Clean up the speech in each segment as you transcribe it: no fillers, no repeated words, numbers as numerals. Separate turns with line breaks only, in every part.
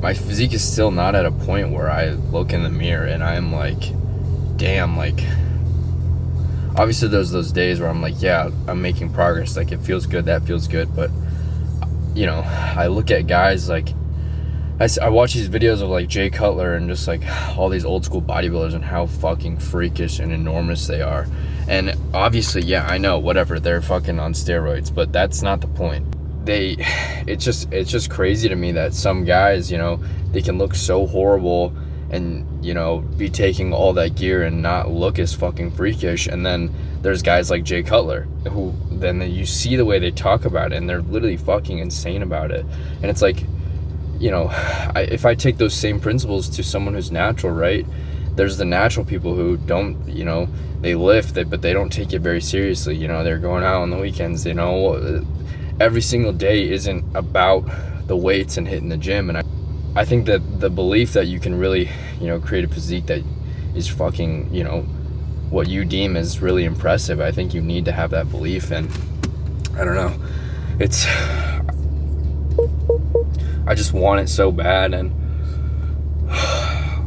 my physique is still not at a point where I look in the mirror and I'm like, damn, like, obviously there's those days where I'm like, yeah, I'm making progress, like it feels good, that feels good, but you know, I look at guys like, I watch these videos of like Jay Cutler and just like all these old school bodybuilders and how fucking freakish and enormous they are. And obviously, yeah, I know, whatever, they're fucking on steroids, but that's not the point. It's just crazy to me that some guys, you know, they can look so horrible and, you know, be taking all that gear and not look as fucking freakish. And then there's guys like Jay Cutler who then you see the way they talk about it and they're literally fucking insane about it. And it's like, you know, if I take those same principles to someone who's natural, right? There's the natural people who don't, you know, they lift it, but they don't take it very seriously. You know, they're going out on the weekends, you know, every single day isn't about the weights and hitting the gym. And I think that the belief that you can really, you know, create a physique that is fucking, you know, what you deem as really impressive, I think you need to have that belief. And I don't know, I just want it so bad, and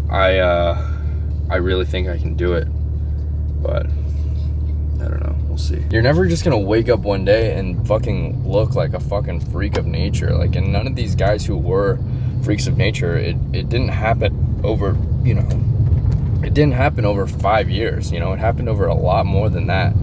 I really think I can do it, but I don't know, we'll see. You're never just gonna wake up one day and fucking look like a fucking freak of nature. Like, and none of these guys who were freaks of nature, it didn't happen over, you know, it didn't happen over 5 years, you know, it happened over a lot more than that.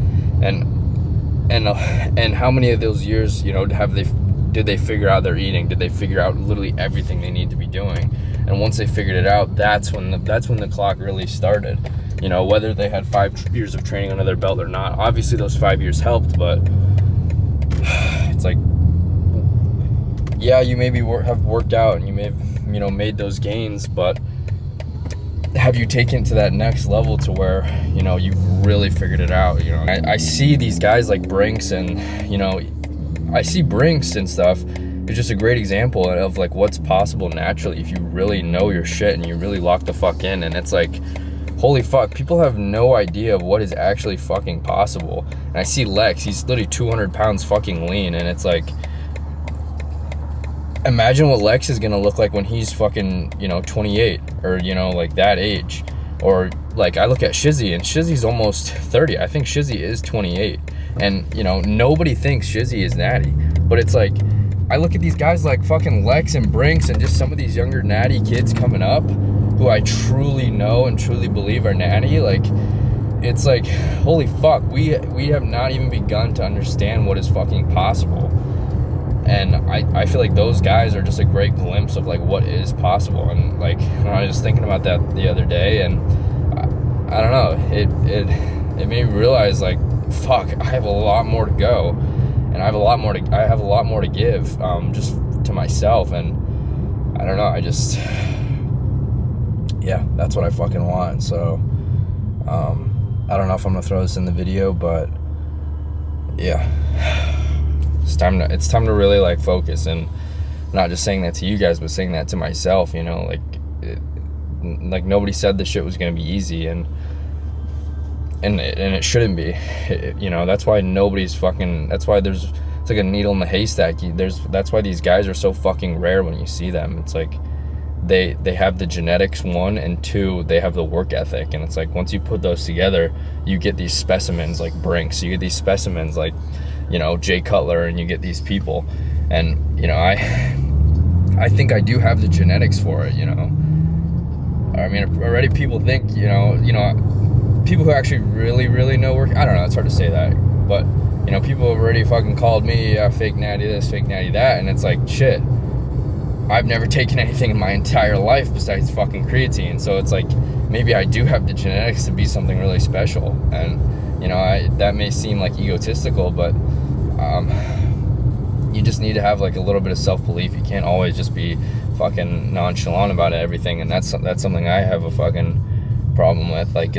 And how many of those years, you know, did they figure out their eating? Did they figure out literally everything they need to be doing? And once they figured it out, that's when the clock really started. You know, whether they had 5 years of training under their belt or not. Obviously, those 5 years helped, but it's like, yeah, you maybe have worked out and you may have, you know, made those gains, but have you taken it to that next level to where, you know, you've really figured it out? You know, I see these guys like Brinks, and, you know, I see Brinks and stuff. It's just a great example of like what's possible naturally if you really know your shit and you really lock the fuck in. And it's like, holy fuck, people have no idea of what is actually fucking possible. And I see Lex, he's literally 200 pounds fucking lean, and it's like, imagine what Lex is gonna look like when he's fucking, you know, 28 or, you know, like that age. Or like I look at Shizzy, and Shizzy's almost 30. I think Shizzy is 28. And, you know, nobody thinks Shizzy is Natty. But it's like, I look at these guys like fucking Lex and Brinks and just some of these younger Natty kids coming up who I truly know and truly believe are Natty. Like, it's like, holy fuck, we have not even begun to understand what is fucking possible. And I feel like those guys are just a great glimpse of like what is possible. And like, I was just thinking about that the other day, and I don't know, it made me realize like, fuck, I have a lot more to go, and I have a lot more to give, just to myself. And I don't know, yeah, that's what I fucking want. So I don't know if I'm gonna throw this in the video, but yeah, it's time to really like focus, and not just saying that to you guys, but saying that to myself. You know, like like nobody said this shit was gonna be easy, and it shouldn't be. You know, that's why that's why it's like a needle in the haystack. That's why these guys are so fucking rare when you see them. It's like they have the genetics, one, and two, they have the work ethic. And it's like, once you put those together, you get these specimens like Brinks, you get these specimens like, you know, Jay Cutler, and you get these people. And, you know, I think I do have the genetics for it, you know. I mean, already people think, you know, people who actually really know work, I don't know, it's hard to say that, but, you know, people have already fucking called me fake Natty this, fake Natty that, and it's like, shit, I've never taken anything in my entire life besides fucking creatine. So it's like, maybe I do have the genetics to be something really special. And, you know, that may seem like egotistical, but you just need to have like a little bit of self-belief. You can't always just be fucking nonchalant about everything, and that's something I have a fucking problem with. Like,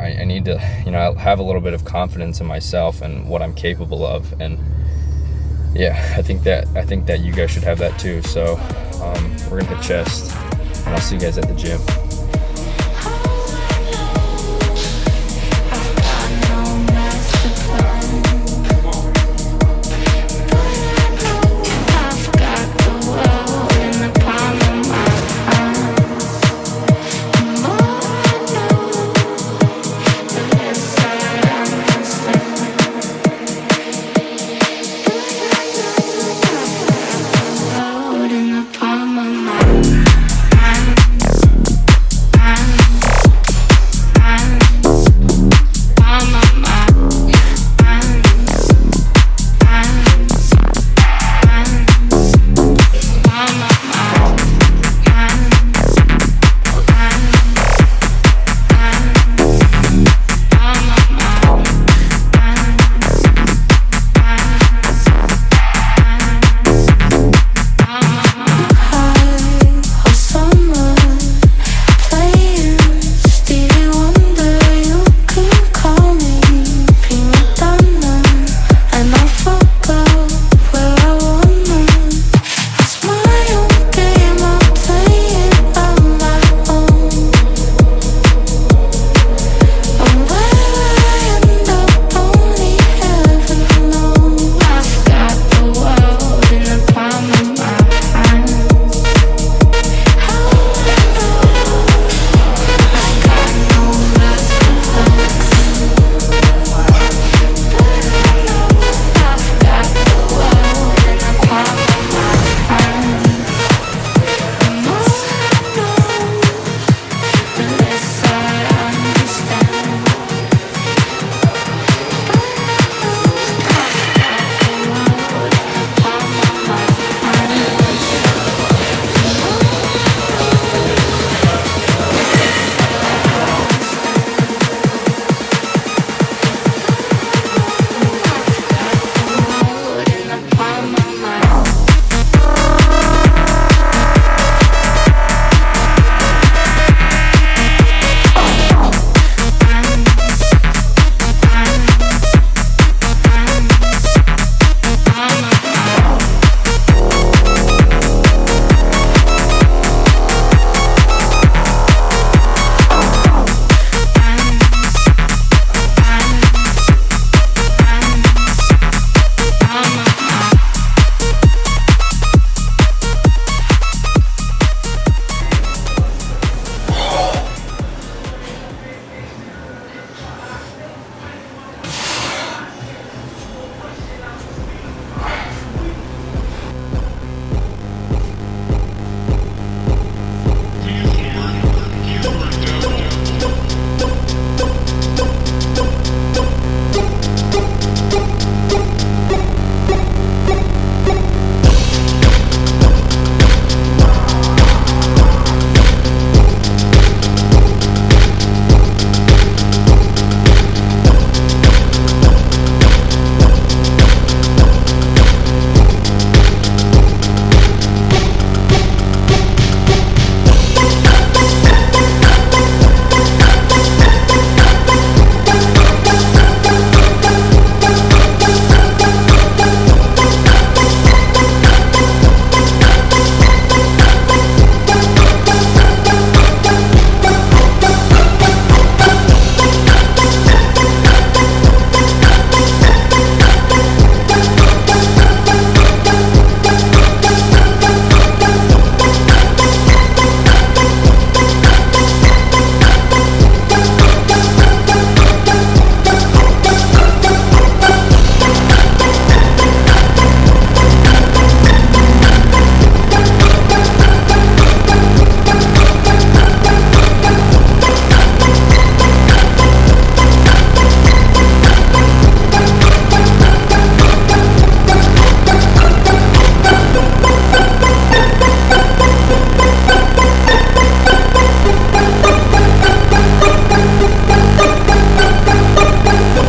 I need to, you know, have a little bit of confidence in myself and what I'm capable of. And yeah, I think that you guys should have that too. So we're gonna hit chest, and I'll see you guys at the gym.